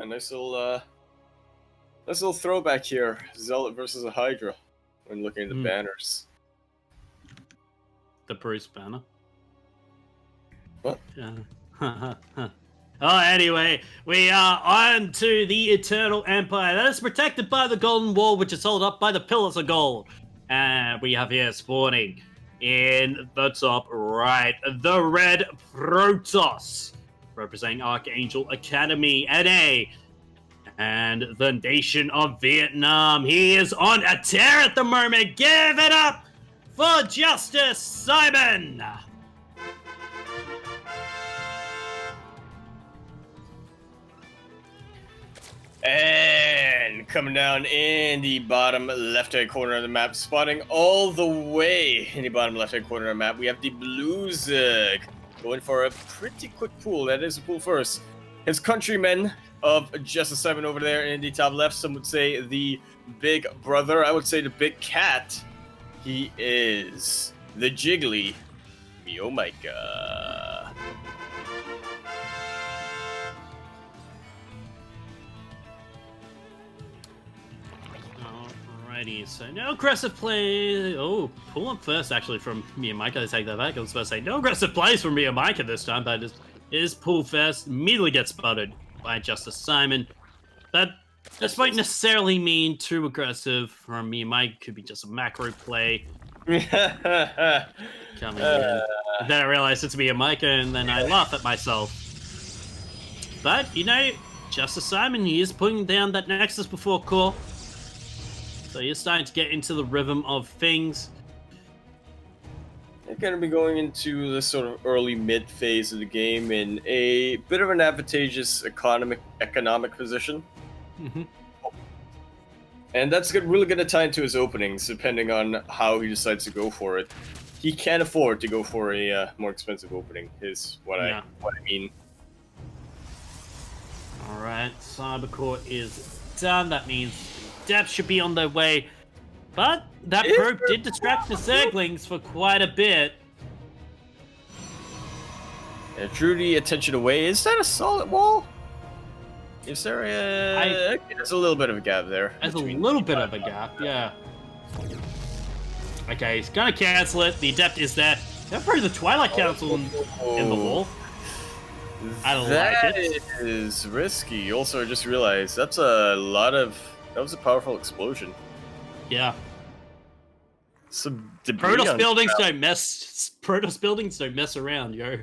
Nice little throwback here. Zealot versus a Hydra. When looking at the banners. The Bruce banner. What? Oh, anyway, we are on to the Eternal Empire that is protected by the Golden Wall, which is held up by the Pillars of Gold. And we have here spawning in the top right, the Red Protoss, representing Archangel Academy, NA, and the nation of Vietnam. He is on a tear at the moment. Give it up for JusticeSimon! And coming down in the bottom left-hand corner of the map, spotting all the way in the bottom left-hand corner of the map, we have the Blue Zerg going for a pretty quick pool. That is a pool first. His countrymen of JusticeSimon over there in the top left, some would say the big brother, I would say the big cat. He is the jiggly MeomaikA. Alrighty, so no aggressive play. Oh, pull up first actually from MeomaikA. Let's take that back. I was supposed to say no aggressive plays from MeomaikA this time, but it is pull first. Immediately gets spotted by JusticeSimon. That this might necessarily mean too aggressive from MeomaikA. Could be just a macro play. Coming in. Then I realize it's MeomaikA, and then I laugh at myself. But, you know, JusticeSimon, he is putting down that Nexus before core. So you're starting to get into the rhythm of things. They're going to be going into this sort of early mid phase of the game in a bit of an advantageous economic position. Mm-hmm. And that's really going to tie into his openings, depending on how he decides to go for it. He can't afford to go for a more expensive opening, is what I mean. Alright, Cybercore is done. That means depth should be on their way. But that probe did distract the Zerglings for quite a bit. Yeah, drew the attention away. Is that a solid wall? Is there a... there's a little bit of a gap there. There's a little bit of a gap, yeah. Okay, he's gonna cancel it. The Adept is there. They're probably the Twilight Council in the wall. I don't like it. That is risky. Also, I just realized that's a lot of... That was a powerful explosion. Yeah. Some debris. Protoss buildings don't mess. Protoss buildings don't mess around, yo.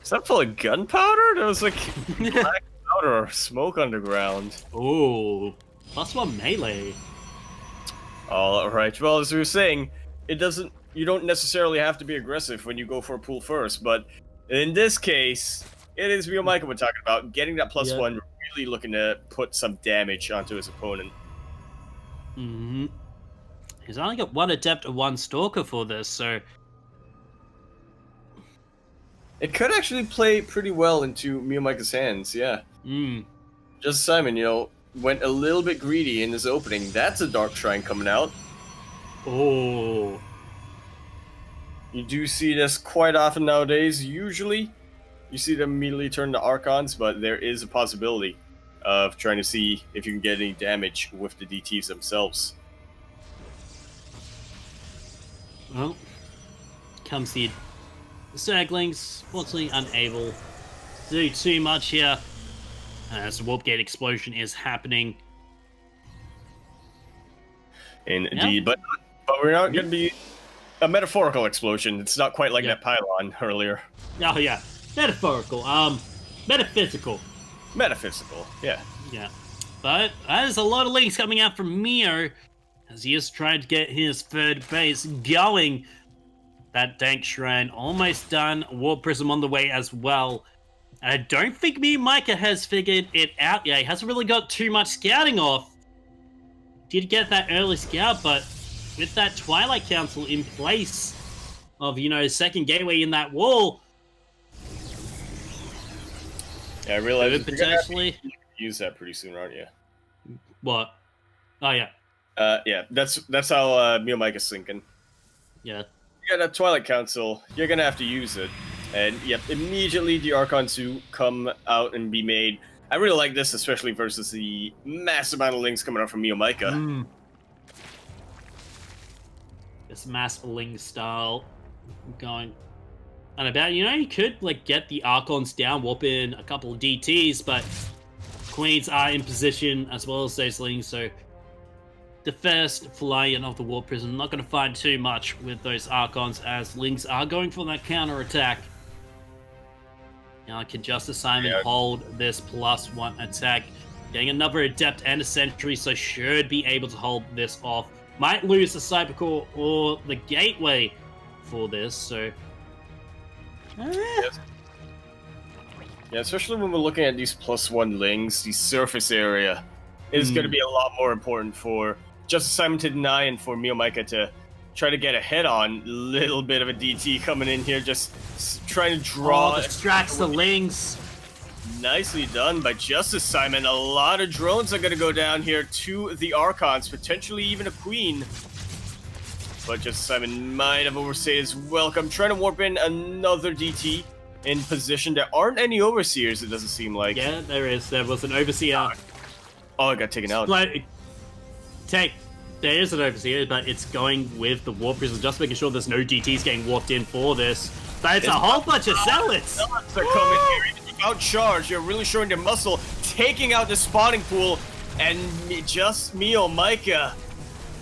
Is that full of gunpowder? There was like black powder or smoke underground. Ooh, +1 melee. All right. Well, as we were saying, it doesn't. You don't necessarily have to be aggressive when you go for a pool first, but in this case, it is MeomaikA we're talking about. Getting that +1, really looking to put some damage onto his opponent. Mm-hmm. He's only got one Adept and one Stalker for this, so... It could actually play pretty well into MeomaikA's hands, yeah. JusticeSimon, you know, went a little bit greedy in his opening. That's a Dark Shrine coming out. Oh. You do see this quite often nowadays. Usually, you see them immediately turn to Archons, but there is a possibility of trying to see if you can get any damage with the DTs themselves. Well, comes the Zerglings, fortunately unable to do too much here, as the Warp Gate explosion is happening. Indeed, but we're not going to be a metaphorical explosion. It's not quite like that pylon earlier. Oh yeah, metaphorical, metaphysical. Metaphysical, yeah. Yeah, but there's a lot of links coming out from Meo, as he is trying to get his third base going. That Dank Shrine almost done. Warp Prism on the way as well. I don't think MeomaikA has figured it out yet. He hasn't really got too much scouting off. Did get that early scout, but with that Twilight Council in place of, you know, second gateway in that wall. Yeah, I realize potentially use that pretty soon, aren't you? What? Oh yeah. Yeah, that's how MeomaikA's thinking. Yeah. You got a Twilight Council, you're gonna have to use it. And yep, immediately the Archons do come out and be made. I really like this, especially versus the massive amount of links coming out from MeomaikA. This mass ling style going and about. You know, you could like get the Archons down, warp in a couple of DTs, but Queens are in position as well as those lings, so the first fly-in of the Warp Prison not going to find too much with those Archons, as lings are going for that counter attack. Now can JusticeSimon hold this +1 attack, getting another Adept and a Sentry, so should be able to hold this off. Might lose the Cybercore or the Gateway for this, so... Yes. Yeah, especially when we're looking at these +1 lings, the surface area is going to be a lot more important for JusticeSimon to deny and for MeomaikA to try to get a hit on. Little bit of a DT coming in here, just trying to draw... distracts the lings. Nicely done by JusticeSimon. A lot of drones are going to go down here to the Archons, potentially even a Queen. But JusticeSimon might have overstayed his welcome. Trying to warp in another DT in position. There aren't any Overseers, it doesn't seem like. Yeah, there is. There was an Overseer. Oh, it got taken out. There is an Overseer, but it's going with the Warp Prison, just making sure there's no DTs getting warped in for this. But it's a whole bunch of Zealots! Zealots are coming here, outcharged. You're really showing their muscle, taking out the spawning pool, and just MeomaikA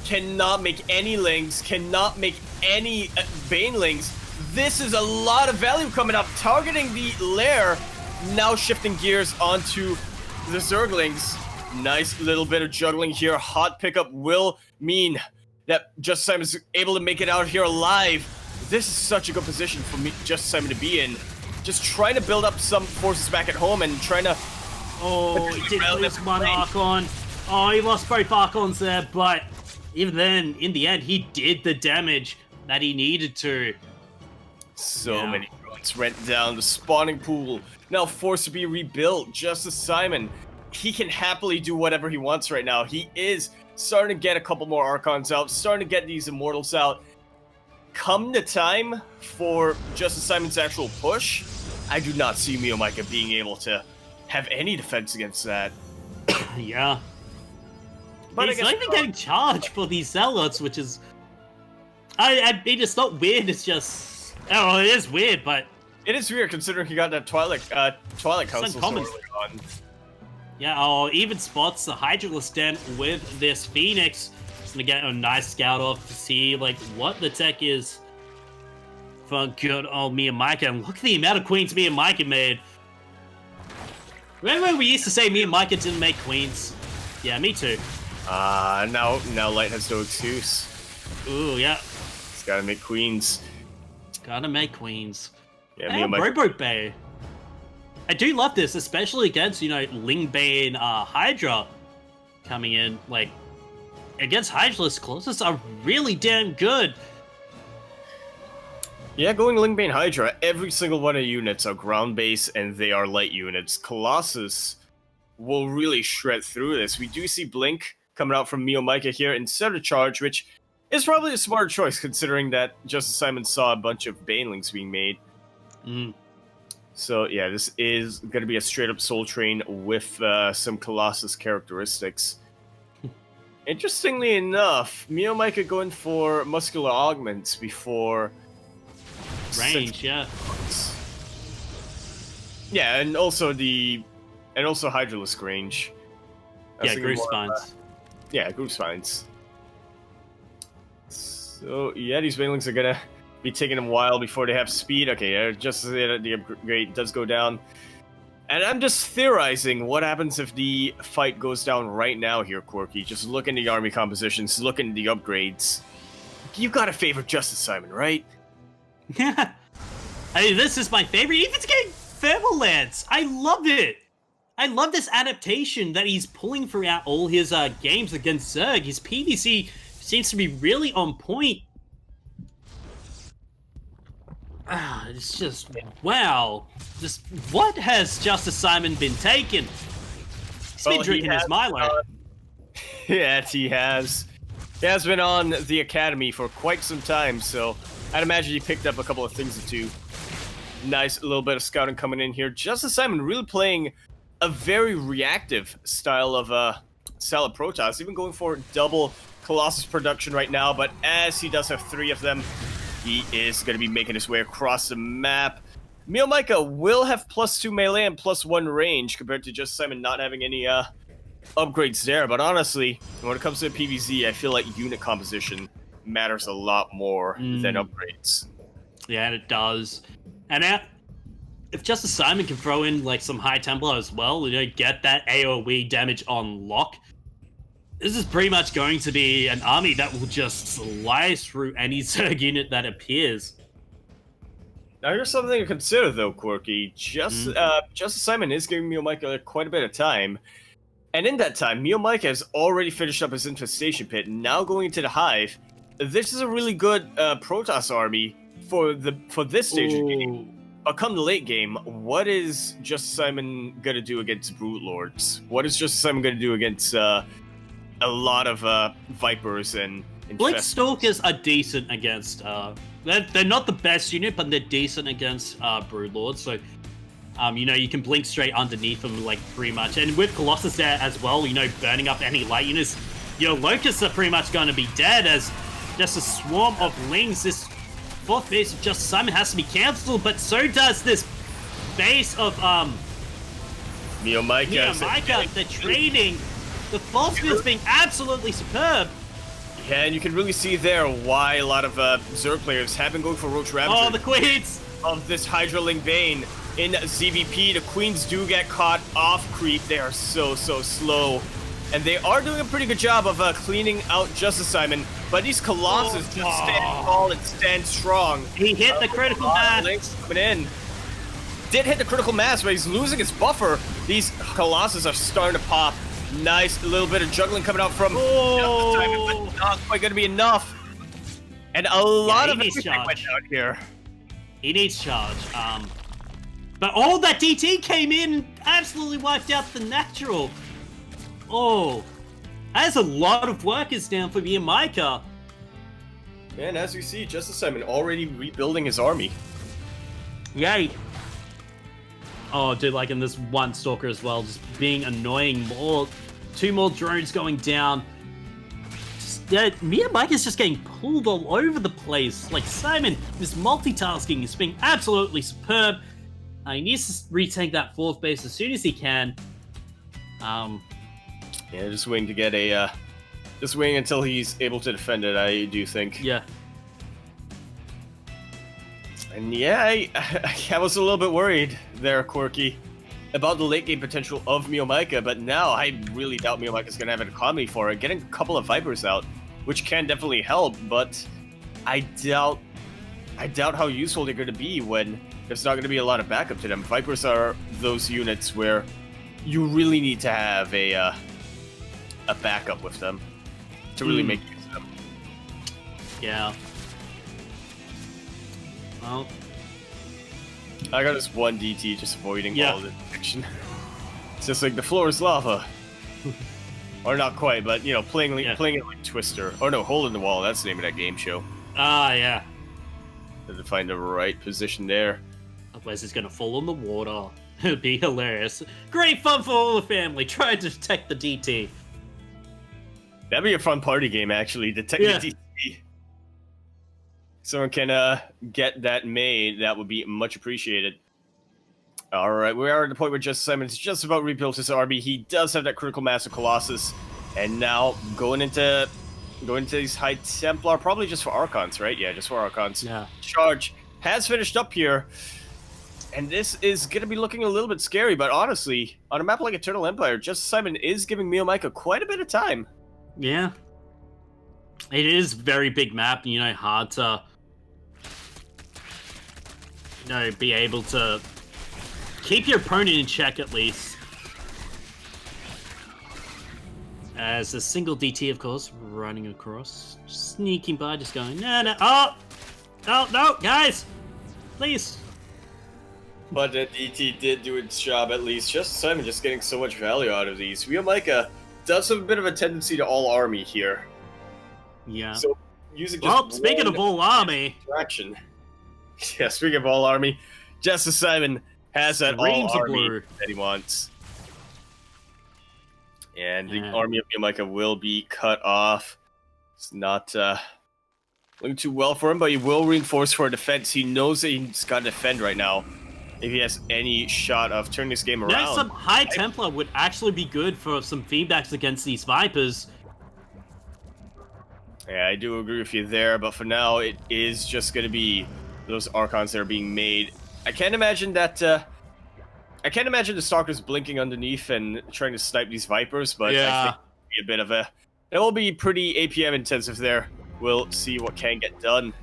cannot make any lings, cannot make any banelings. This is a lot of value coming up, targeting the lair, now shifting gears onto the Zerglings. Nice little bit of juggling here. Hot pickup will mean that JusticeSimon is able to make it out here alive. This is such a good position for me, JusticeSimon, to be in. Just trying to build up some forces back at home and trying to... Oh, he did lose one Archon. Oh, he lost both Archons there, but even then, in the end, he did the damage that he needed to. So many drones went down. The spawning pool now forced to be rebuilt. JusticeSimon, he can happily do whatever he wants right now. He is starting to get a couple more Archons out, starting to get these Immortals out. Come the time for JusticeSimon's actual push, I do not see MeomaikA being able to have any defense against that. Yeah. But he's not even getting charged for these Zealots, which is... I mean, it's not weird, it's just... Oh, it is weird, but... It is weird considering he got that Twilight Council so early on. Yeah, oh, even spots the Hydralisk Den with this Phoenix. Just gonna get a nice scout off to see, like, what the tech is for good old MeomaikA. And look at the amount of queens MeomaikA made. Remember when we used to say MeomaikA didn't make queens? Yeah, me too. Now Light has no excuse. Ooh, yeah. He's gotta make queens. Gotta make queens. Yeah, and Robo Bay. I do love this, especially against, you know, Lingbane Hydra coming in. Like, against Hydralisk, Colossus are really damn good. Yeah, going Lingbane Hydra, every single one of the units are ground base and they are light units. Colossus will really shred through this. We do see Blink coming out from MeomaikA here instead of Charge, which is probably a smart choice considering that JusticeSimon saw a bunch of Banelings being made. So yeah, this is going to be a straight-up Soul Train with some Colossus characteristics. Interestingly enough, MeomaikA going for Muscular Augments before... Range, yeah. Yeah, and also Hydralisk range. Yeah, Groove Spines. Yeah, Groove Spines. So yeah, these Banelings are gonna be taking a while before they have speed. Okay, just the upgrade does go down. And I'm just theorizing what happens if the fight goes down right now here, Quirky. Just look into the army compositions, look into the upgrades. You gotta favor JusticeSimon, right? Yeah. I mean, this is my favorite. Even getting Thermal Lance. I love it. I love this adaptation that he's pulling throughout all his games against Zerg. His PvC seems to be really on point. It's just, wow. Just, what has JusticeSimon been taking? He's been drinking his Milo. Yes, he has. He has been on the Academy for quite some time, so I'd imagine he picked up a couple of things or two. Nice little bit of scouting coming in here. JusticeSimon really playing a very reactive style of Protoss, even going for double Colossus production right now, but as he does have 3 of them, he is going to be making his way across the map. MeomaikA will have +2 melee and +1 range compared to JusticeSimon not having any upgrades there, but honestly, when it comes to PvZ, I feel like unit composition matters a lot more than upgrades. Yeah, it does. And if JusticeSimon can throw in like some high Templar as well, get that AoE damage on lock, this is pretty much going to be an army that will just slice through any Zerg unit that appears. Now here's something to consider though, Quirky. JusticeSimon is giving MeomaikA quite a bit of time. And in that time, MeomaikA has already finished up his infestation pit, now going into the hive. This is a really good Protoss army for this stage of the game. But come the late game, what is JusticeSimon gonna do against Brood Lords? What is JusticeSimon gonna do against a lot of Vipers and Blink Stalkers are decent against. They're not the best unit, but they're decent against Brood Lords. So, you can blink straight underneath them, like pretty much. And with Colossus there as well, burning up any light units, your Locusts are pretty much going to be dead as just a swarm of Lings. This 4th base of JusticeSimon has to be cancelled, but so does this base of MeomaikA. The trading, the false fields being absolutely superb. Yeah, and you can really see there why a lot of Zerg players have been going for Roach Ravager. Oh, the Queens! Of this Hydraling Bane. In ZvP, the Queens do get caught off creep. They are so just and they are doing a pretty good job of cleaning out JusticeSimon, but these Colossus just stand tall and stand strong. He hit the critical mass. Coming in. Did hit the critical mass, but he's losing his buffer. These Colossus are starting to pop. Nice, a little bit of juggling coming out from JusticeSimon, but not quite going to be enough. And a lot of everything went out here. He needs charge. But all that DT came in and absolutely wiped out the natural. Oh, that's a lot of workers down for MeomaikA. And as we see, JusticeSimon already rebuilding his army. Yay. Oh, dude, like in this one Stalker as well, just being annoying. 2 more drones going down. MeomaikA's just getting pulled all over the place. Like, Simon, this multitasking is being absolutely superb. He needs to retake that 4th base as soon as he can. Yeah, just waiting to get a, just waiting until he's able to defend it, I do think. Yeah. And yeah, I was a little bit worried there, Quirky, about the late game potential of MeomaikA, but now I really doubt MeomaikA's going to have an economy for it. Getting a couple of Vipers out, which can definitely help, but I doubt how useful they're going to be when there's not going to be a lot of backup to them. Vipers are those units where you really need to have a backup with them to really make use of them. Yeah. Well, I got this one DT just avoiding all the detection. It's just like the floor is lava. Or not quite, but playing it like Twister. Or no, Hole in the Wall, that's the name of that game show. Ah, yeah. Had to find the right position there. Otherwise he's gonna fall in the water. It'd be hilarious. Great fun for all the family. Try to detect the DT. That'd be a fun party game, actually. Detect the DT. Someone can get that made. That would be much appreciated. All right, we are at the point where JusticeSimon's just about rebuilt his army. He does have that critical mass of Colossus, and now going into these High Templar, probably just for Archons, right? Yeah, just for Archons. Yeah. Charge has finished up here, and this is going to be looking a little bit scary, but honestly, on a map like Eternal Empire, JusticeSimon is giving MeomaikA quite a bit of time. Yeah. It is very big map, hard to, be able to keep your opponent in check at least. As a single DT, of course, running across, sneaking by, just going, no, no, guys, please. But the DT did do its job at least. JusticeSimon just getting so much value out of these. MeomaikA does have a bit of a tendency to all army here. Yeah. So using just speaking of all army, distraction. Yeah, speaking of all army, JusticeSimon has that all army that he wants. And the army of MeomaikA will be cut off. It's not looking too well for him, but he will reinforce for defense. He knows that he's got to defend right now if he has any shot of turning this game around. Yeah, some High Templar would actually be good for some feedbacks against these Vipers. Yeah, I do agree with you there, but for now, it is just going to be those Archons that are being made. I can't imagine that... I can't imagine the Stalkers blinking underneath and trying to snipe these Vipers, but I think it'll be a bit of a... It will be pretty APM intensive there. We'll see what can get done.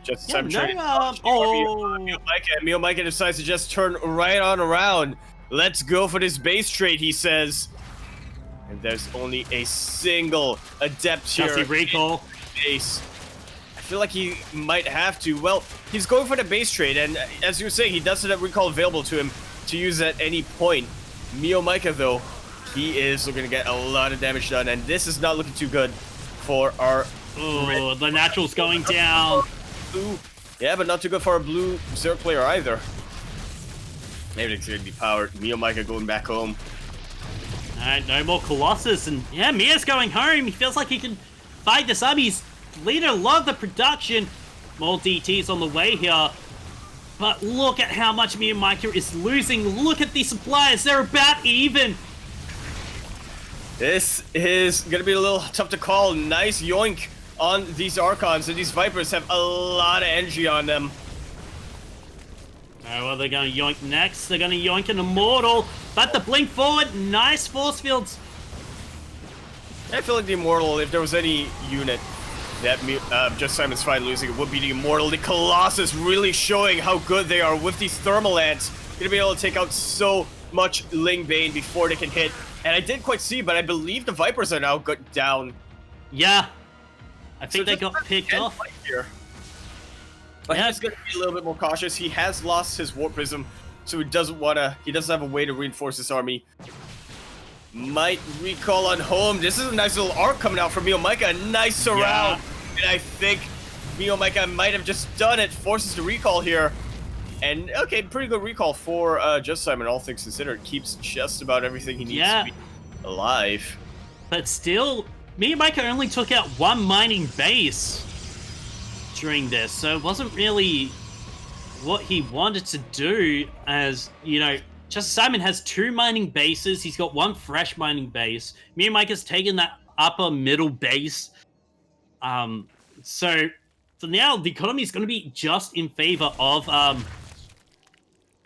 Just MeomaikA decides to just turn right on around. Let's go for this base trade, he says. And there's only a single adept here. Recall. Base. I feel like he might have to. Well, he's going for the base trade, and as you were saying, he doesn't have recall available to him to use at any point. MeomaikA, though, he is looking to get a lot of damage done, and this is not looking too good for our... Oh, the natural's going down. Blue. Yeah, but not too good for our blue Zerg player either. Everything's going to be powered. MeomaikA going back home. Alright, no more Colossus, and yeah, Mia's going home. He feels like he can fight this up. He's leader a lot of the production. More DTs on the way here. But look at how much MeomaikA is losing. Look at these supplies. They're about even. This is going to be a little tough to call. Nice yoink on these Archons, and these Vipers have a lot of energy on them. Alright, well, they're going to yoink next. They're going to yoink an Immortal. But the blink forward, nice force fields. I feel like the Immortal, if there was any unit that JusticeSimon's fine losing, it would be the Immortal. The Colossus really showing how good they are with these Thermal Ants. Gonna be able to take out so much Ling Bane before they can hit. And I didn't quite see, but I believe the Vipers are now got down. Yeah. I think they got picked off. Here. But he's gonna be a little bit more cautious. He has lost his Warp Prism, so he doesn't have a way to reinforce his army. Might recall on home. This is a nice little arc coming out from MeomaikA. A nice surround. Yeah. And I think MeomaikA might have just done it. Forces the recall here. And, okay, pretty good recall for JusticeSimon, all things considered. Keeps just about everything he needs to be alive. But still, MeomaikA only took out one mining base during this, so it wasn't really what he wanted to do, as, you know, JusticeSimon has 2 mining bases. He's got 1 fresh mining base. MeomaikA's taken that upper middle base. So now the economy is going to be just in favor of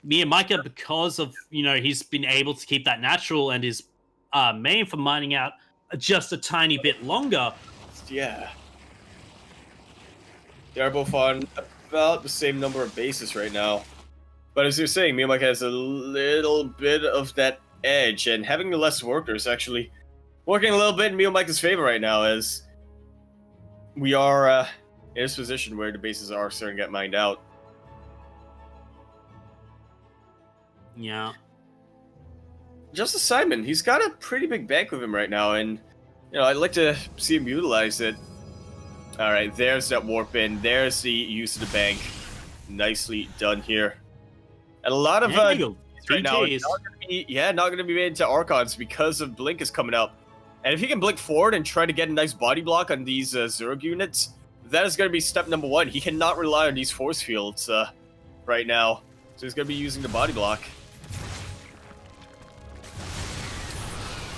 MeomaikA because of, you know, he's been able to keep that natural and his main for mining out just a tiny bit longer. Yeah. They are both on about the same number of bases right now. But as you're saying, MeomaikA has a little bit of that edge, and having the less workers actually working a little bit in MeomaikA's favor right now, as we are in this position where the bases are starting to get mined out. Yeah. JusticeSimon, he's got a pretty big bank with him right now, and you know, I'd like to see him utilize it. Alright, there's that warp in. There's the use of the bank. Nicely done here. And a lot of right now, not going to be made into Archons because of Blink is coming up. And if he can blink forward and try to get a nice body block on these Zerg units, that is going to be step number 1. He cannot rely on these force fields right now. So he's going to be using the body block.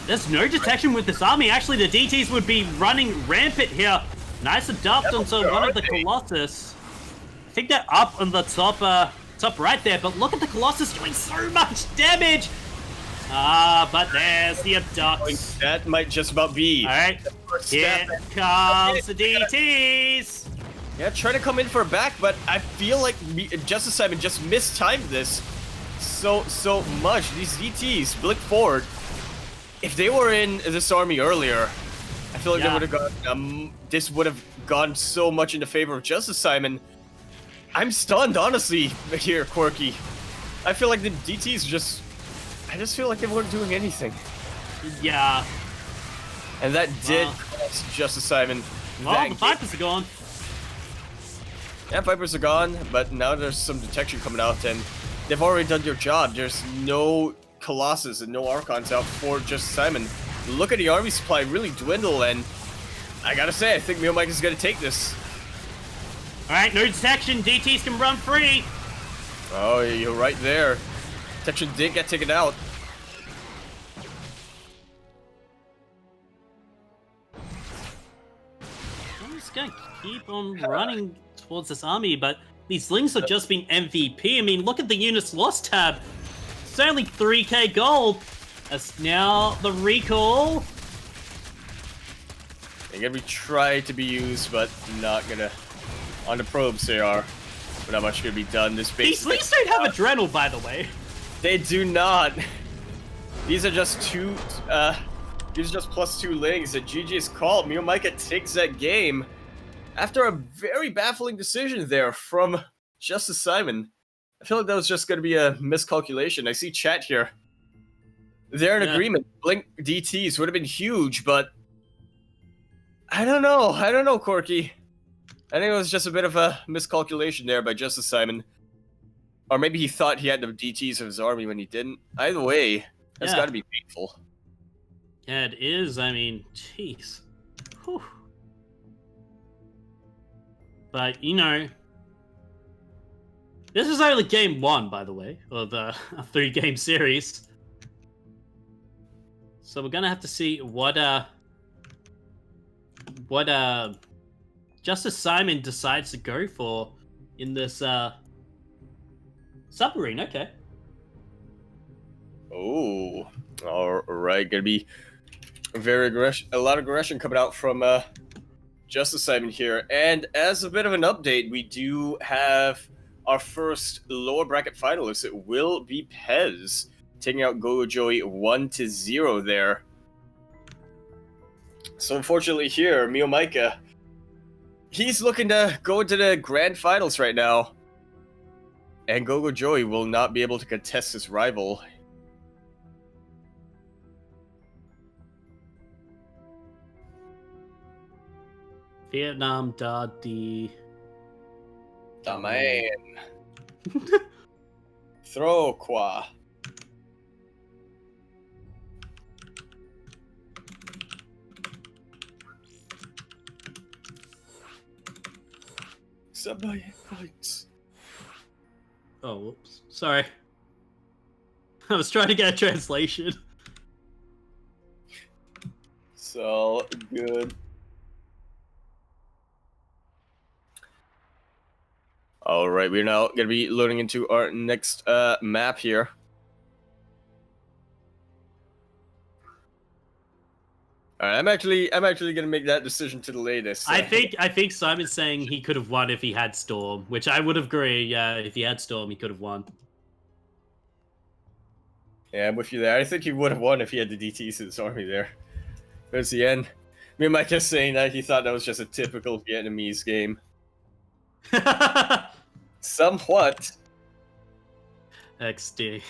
There's no detection with this army. Actually, the DTs would be running rampant here. Nice adopt onto one of the Colossus. I think they're up on the top right there, but look at the Colossus doing so much damage. But there's the abducts. That might just about be. Alright, here comes the DTs. Yeah, trying to come in for a back, but I feel like JusticeSimon just mistimed this so much. These DTs, blink forward. If they were in this army earlier, I feel like they would have gone. This would have gone so much into favor of JusticeSimon. I'm stunned, honestly, here, Quirky. I feel like the DTs just... I just feel like they weren't doing anything. Yeah. And that did cost JusticeSimon. Oh, the Vipers are gone. Yeah, Vipers are gone, but now there's some detection coming out, and they've already done their job. There's no Colossus and no Archons out for JusticeSimon. Look at the army supply really dwindle, and I gotta say, I think MeomaikA is gonna take this. Alright, no detection. DTs can run free. Oh, you're right there. Detection did get taken out. I'm just gonna keep on running towards this army, but these Lings have just been MVP. I mean, look at the units lost tab. It's only 3k gold. That's now the recall. They're gonna be tried to be used, but not gonna. On the probes they are. But not much gonna be done. This base. These Lings don't have adrenal, by the way. They do not. These are just two. These are just +2 Lings. And GG's called. MeomaikA takes that game after a very baffling decision there from JusticeSimon. I feel like that was just gonna be a miscalculation. I see chat here. They're in agreement. Blink DTs would have been huge, but I don't know. I don't know, Quirky. I think it was just a bit of a miscalculation there by JusticeSimon. Or maybe he thought he had the DTs of his army when he didn't. Either way, that's got to be painful. Yeah, it is. I mean, jeez. Whew. But, you know, this is only game 1, by the way, of a 3-game series. So we're gonna have to see what JusticeSimon decides to go for in this submarine. Okay. Oh, all right. Gonna be a lot of aggression coming out from JusticeSimon here. And as a bit of an update, we do have our first lower bracket finalist. It will be Pez, taking out GoGoJoey 1-0 there. So unfortunately here, MeomaikA, he's looking to go into the grand finals right now. And GoGoJoey will not be able to contest his rival. Vietnam da di... Da man. Throw qua. Subway fights. Oh, whoops. Sorry. I was trying to get a translation. So good. Alright, we're now going to be loading into our next map here. Alright, I'm actually gonna make that decision to delay this. I think Simon's saying he could have won if he had Storm, which I would agree. Yeah, if he had Storm, he could have won. Yeah, I'm with you there. I think he would have won if he had the DTs in his army there. There's the end. MeomaikA is saying that he thought that was just a typical Vietnamese game. Somewhat. XD.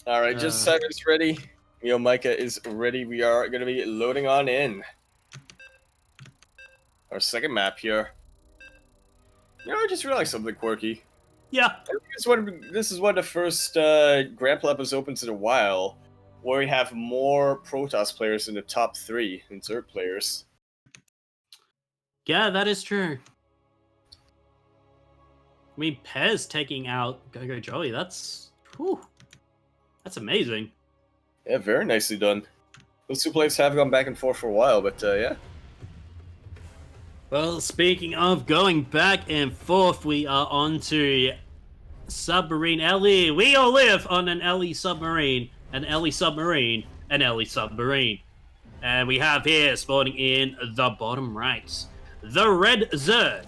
Alright, JusticeSimon's ready. MeomaikA is ready. We are going to be loading on in. Our second map here. You know, I just realized something quirky. Yeah. I think this is one of the first Grand Platypus Opens in a while where we have more Protoss players in the top 3 than Zerg players. Yeah, that is true. I mean, Pez taking out GoGoJoey, that's... Whew. That's amazing. Yeah, very nicely done. Those two players have gone back and forth for a while, but yeah. Well, speaking of going back and forth, we are on to Submarine LE. We all live on an LE submarine, an LE submarine, an LE submarine. And we have here, spawning in the bottom right, the Red Zerg,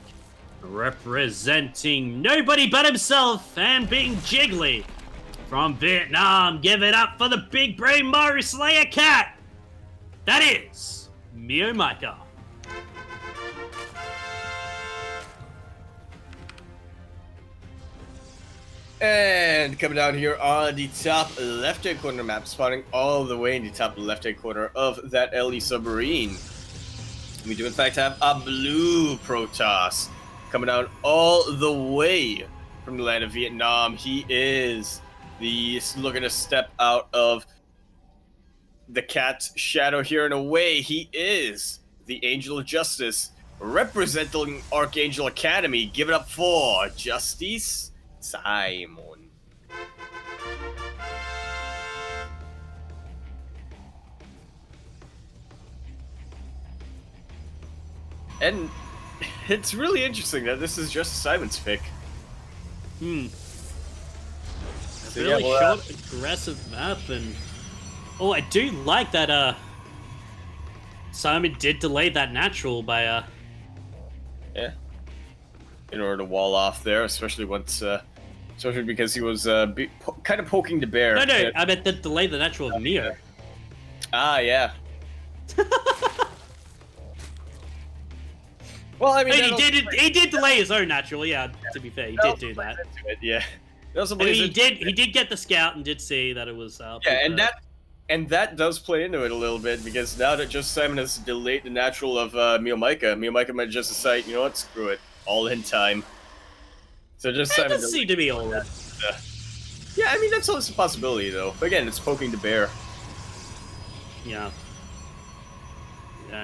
representing nobody but himself and being Jiggly. From Vietnam, give it up for the big brain Mario Slayer cat! That is MeomaikA. And coming down here on the top left-hand corner map, spawning all the way in the top left-hand corner of that LE submarine. We do in fact have a blue Protoss. coming down all the way from the land of Vietnam. He is looking to step out of the cat's shadow here in a way. He is the Angel of Justice, representing Archangel Academy. Give it up for JusticeSimon. And it's really interesting that this is JusticeSimon's pick. So really short, aggressive map, and oh, I do like that. Simon did delay that natural by yeah, in order to wall off there, especially once, especially because he was kind of poking the bear. No, I meant the delay the natural of Meo. Ah, yeah. Well, I mean, he did delay his own natural. Yeah, to be fair, he did do that. Yeah, he did get the scout and did see that it was. Yeah, and that does play into it a little bit, because now that JusticeSimon has delayed the natural of MeomaikA might just decide, you know what, screw it, all in time. So JusticeSimon does seem to be all in. Yeah, I mean, that's always a possibility, though. Again, it's poking the bear. Yeah.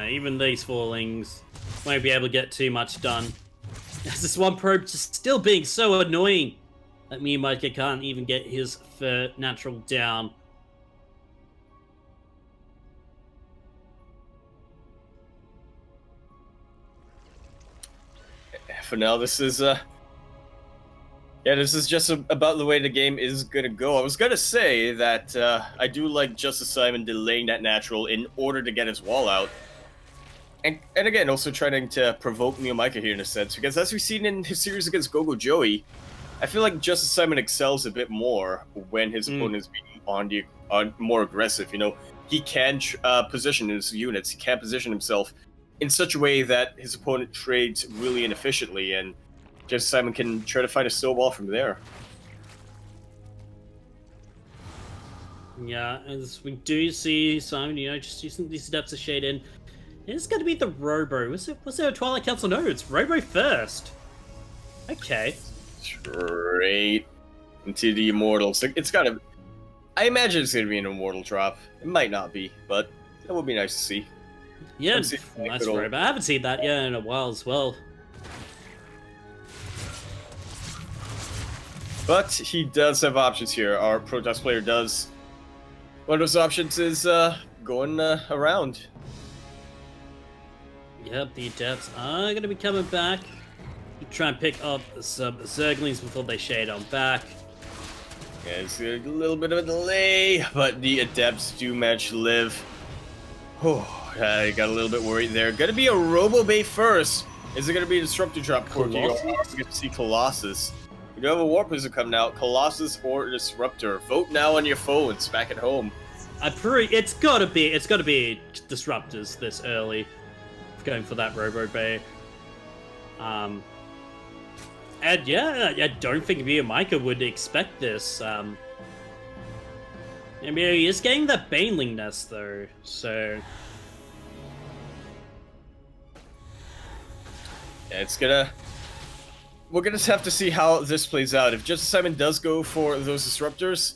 Even these fallings won't be able to get too much done. As this one probe just still being so annoying that MeomaikA can't even get his third natural down. For now, this is this is just about the way the game is gonna go. I was gonna say that I do like JusticeSimon delaying that natural in order to get his wall out. And again, also trying to provoke MeomaikA here in a sense, because as we've seen in his series against Gogo Joey, I feel like JusticeSimon excels a bit more when his opponent is being more aggressive. You know, he can position his units, he can position himself in such a way that his opponent trades really inefficiently, and JusticeSimon can try to find a snowball from there. Yeah, as we do see Simon, you know, just using these depths of shade in. It's going to be the Robo. Was there a Twilight Council? No, it's Robo first. Okay. Straight into the Immortals. It's got to... I imagine it's going to be an Immortal drop. It might not be, but that would be nice to see. Yeah, nice Robo. I haven't seen that in a while as well. But he does have options here. Our Protoss player does. One of those options is going around. Yep, the Adepts are going to be coming back. Try and pick up some Zerglings before they shade on back. Yeah, it's a little bit of a delay, but the Adepts do manage to live. I got a little bit worried there. Gonna be a Robo-Bay first. Is it gonna be a Disruptor drop? Quirky? We're gonna see Colossus. We do have a Warp Wizard coming out. Colossus or Disruptor. Vote now on your phones back at home. It's gotta be Disruptors this early. Going for that Robo-Bay. And yeah, I don't think MeomaikA would expect this. I mean, he is getting that Baneling Nest though, so... Yeah, we're gonna have to see how this plays out. If JusticeSimon does go for those Disruptors,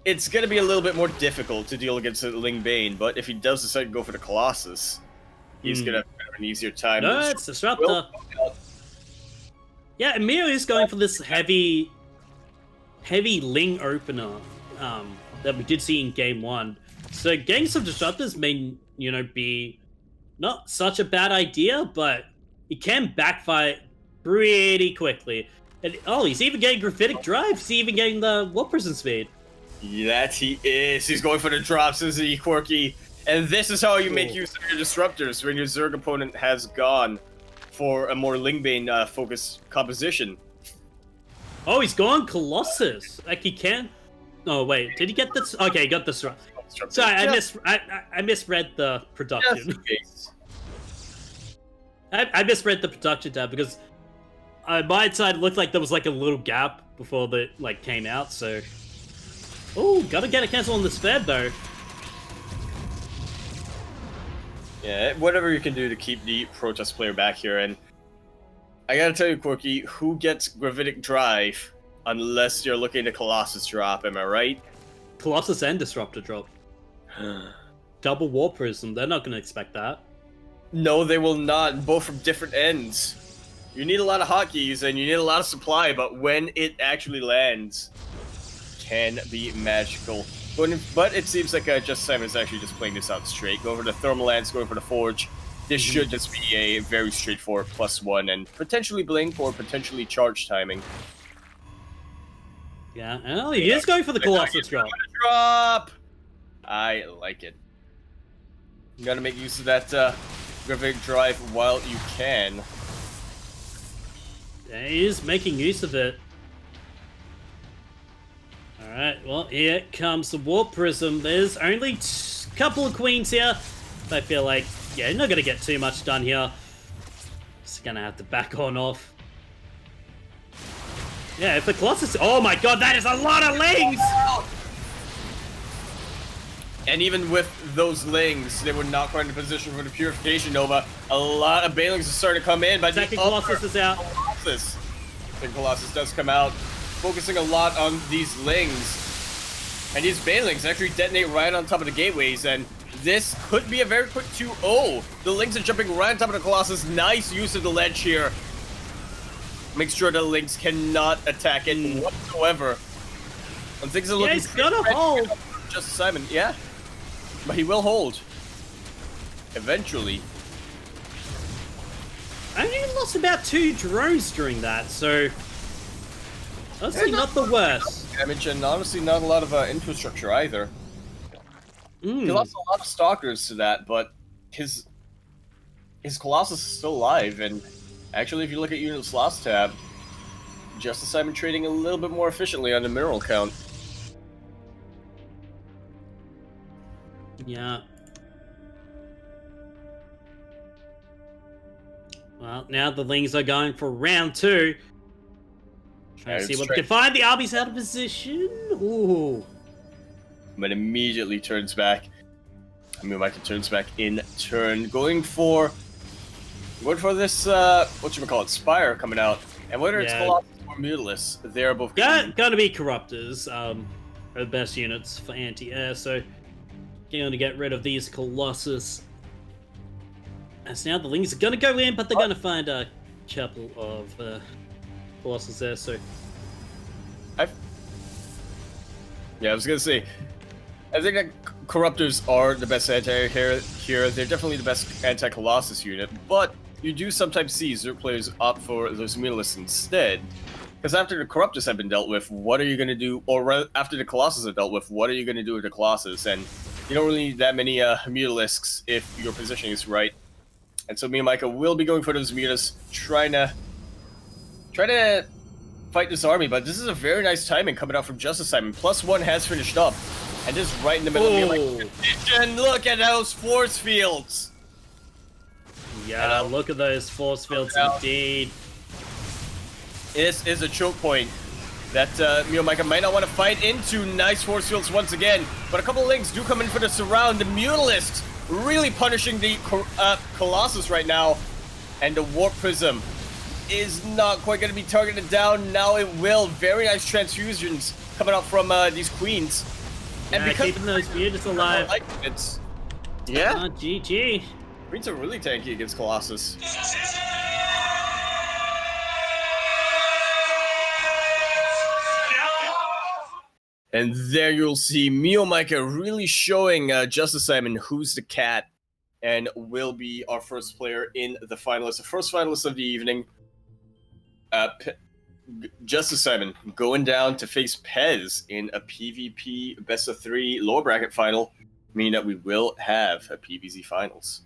it's gonna be a little bit more difficult to deal against the Ling Bane, but if he does decide to go for the Colossus, he's gonna have an easier time. No, it's Disruptor. Yeah, and Mio is going for this heavy Ling opener that we did see in Game 1. So getting some Disruptors may, you know, be not such a bad idea, but it can backfire pretty quickly. And he's even getting Graphitic Drive. He's even getting the Warp Prison Speed. That he is. He's going for the drops, isn't he, Quirky? And this is how you make use of your Disruptors when your Zerg opponent has gone for a more Lingbane focused composition. Oh, he's gone Colossus. Like he can. Oh wait, did he get this? Okay, he got this right. Sorry, I misread the production. I misread the production tab because my side looked like there was like a little gap before the came out. So, oh, gotta get a cancel on this Fed though. Yeah, whatever you can do to keep the Protoss player back here, and I gotta tell you, Quirky, who gets Gravitic Drive unless you're looking to Colossus drop, am I right? Colossus and Disruptor drop. Double War Prism, they're not going to expect that. No, they will not, both from different ends. You need a lot of hotkeys and you need a lot of supply, but when it actually lands, can be magical. But it seems like JusticeSimon is actually just playing this out straight. Going for the Thermal Lance, going for the Forge. This should just be a very straightforward +1 and potentially Blink or potentially Charge timing. Yeah, well, he is going for the Colossus drop. I like it. You gotta make use of that Gravitic Drive while you can. Yeah, he is making use of it. Alright, well, here comes the Warp Prism. There's only a couple of queens here. I feel like, yeah, not gonna get too much done here. Just gonna have to back on off. Yeah, if the Colossus... Oh my god, that is a lot of lings! And even with those lings, they were not quite in position for the Purification Nova. A lot of Banelings are starting to come in, but Second Colossus is out. Colossus. Second Colossus does come out, focusing a lot on these lings. And these Banelings actually detonate right on top of the gateways, and this could be a very quick 2-0. The lings are jumping right on top of the Colossus. Nice use of the ledge here. Make sure the lings cannot attack it whatsoever. And things are looking he's gonna hold. JusticeSimon, yeah. But he will hold. Eventually. I only lost about 2 drones during that, so... honestly, not the worst. Damage, and honestly not a lot of infrastructure either. He lost a lot of Stalkers to that, but his Colossus is still alive, and actually if you look at Units Lost tab, JusticeSimon trading a little bit more efficiently on the mineral count. Yeah. Well, now the Lings are going for round 2. Trying to see what they can find. The army's out of position. Ooh. But immediately turns back. MeomaikA turns back in turn. Going for this, whatchamacallit, Spire coming out. And whether it's Colossus or Mutalisk, they're both gotta be Corruptors, are the best units for anti-air, so going to get rid of these Colossus. As now the Lings are gonna go in, but they're gonna find a couple of Colossus there, so... Yeah, I was gonna say, I think that Corruptors are the best anti-air here. They're definitely the best anti-Colossus unit, but you do sometimes see Zerg players opt for those Mutalisks instead. Because after the Corruptors have been dealt with, what are you gonna do? Or after the Colossus are dealt with, what are you gonna do with the Colossus? And you don't really need that many Mutalisks if your positioning is right. And so MeomaikA will be going for those Mutalisks, trying to fight this army, but this is a very nice timing coming out from JusticeSimon. +1 has finished up, and just right in the middle of MeomaikA. And look at those force fields! Yeah, look at those force fields indeed. This is a choke point that MeomaikA might not want to fight into. Nice force fields once again, but a couple of Lings do come in for the surround. The Mutalisks really punishing the Colossus right now, and the Warp Prism is not quite going to be targeted down. Now it will. Very nice transfusions coming out from these queens. And because keeping those mutants alive. Yeah. GG. Queens are really tanky against Colossus. And there you'll see MeomaikA really showing JusticeSimon who's the cat, and will be our first player in the finalists. The first finalist of the evening. JusticeSimon going down to face Pez in a PvP best of 3 lower bracket final, meaning that we will have a PvZ finals.